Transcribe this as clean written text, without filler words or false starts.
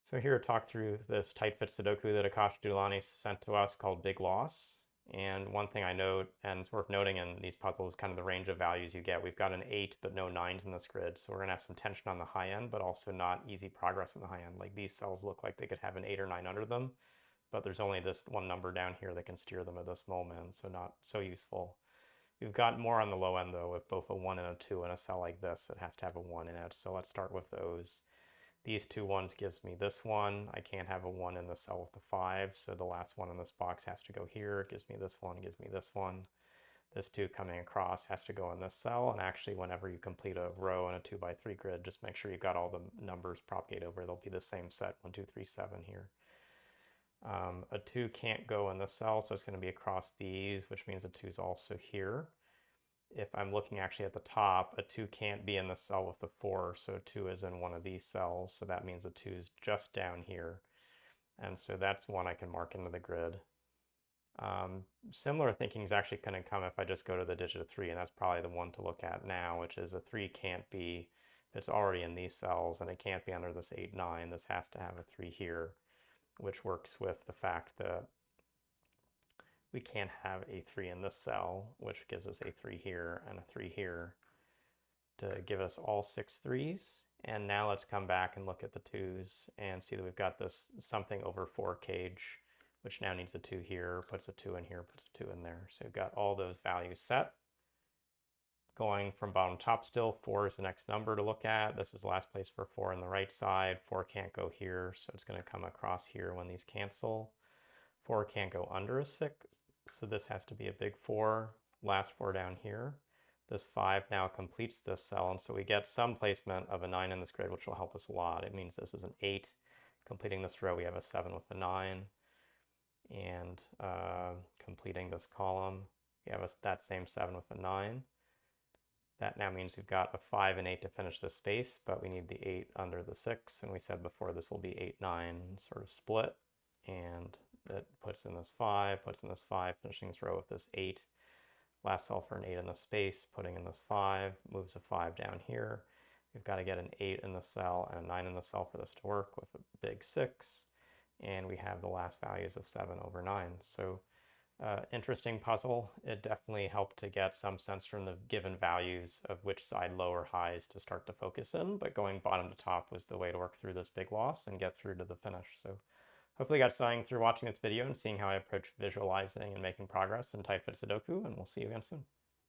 So here to talk through this tight fit Sudoku that Akash Doulani sent to us called Big Loss. And one thing I note, and it's worth noting in these puzzles, kind of the range of values you get. We've got an 8, but no 9s in this grid. So we're going to have some tension on the high end, but also not easy progress in the high end. Like these cells look like they could have an 8 or 9 under them, but there's only this one number down here that can steer them at this moment, so not so useful. We've got more on the low end though, with both a 1 and a 2 in a cell like this. It has to have a 1 in it. So let's start with those. These two ones gives me this one. I can't have a 1 in the cell with the 5, so the last one in this box has to go here. It gives me this one, gives me this one. This 2 coming across has to go in this cell, and actually whenever you complete a row in a 2x3 grid, just make sure you've got all the numbers propagate over. They'll be the same set, 1, 2, 3, 7 here. A 2 can't go in this cell, so it's going to be across these, which means a 2 is also here. If I'm looking actually at the top, a 2 can't be in the cell with the 4, so 2 is in one of these cells, so that means a 2 is just down here. And so that's one I can mark into the grid. Similar thinking is actually going to come if I just go to the digit of 3, and that's probably the one to look at now, which is a 3 can't be, it's already in these cells, and it can't be under this 8, 9. This has to have a 3 here, which works with the fact that we can't have a 3 in this cell, which gives us a 3 here and a 3 here to give us all 6 3s. And now let's come back and look at the 2s and see that we've got this something over 4 cage, which now needs a 2 here, puts a 2 in here, puts a 2 in there. So we've got all those values set. Going from bottom to top still, 4 is the next number to look at. This is the last place for 4 on the right side. 4 can't go here, so it's going to come across here when these cancel. 4 can't go under a 6, so this has to be a big 4. Last 4 down here. This 5 now completes this cell, and so we get some placement of a 9 in this grid, which will help us a lot. It means this is an 8. Completing this row, we have a 7 with a 9. And completing this column, we have that same 7 with a 9. That now means we've got a 5 and 8 to finish this space, but we need the 8 under the 6, and we said before this will be 8, 9 sort of split, and that puts in this 5, puts in this 5, finishing this row with this 8. Last cell for an 8 in the space, putting in this 5, moves a 5 down here. We've got to get an 8 in the cell and a 9 in the cell for this to work with a big 6. And we have the last values of 7 over 9. So interesting puzzle. It definitely helped to get some sense from the given values of which side low or highs to start to focus in, but going bottom to top was the way to work through this big loss and get through to the finish. So hopefully you got something through watching this video and seeing how I approach visualizing and making progress in tight fit Sudoku, and we'll see you again soon.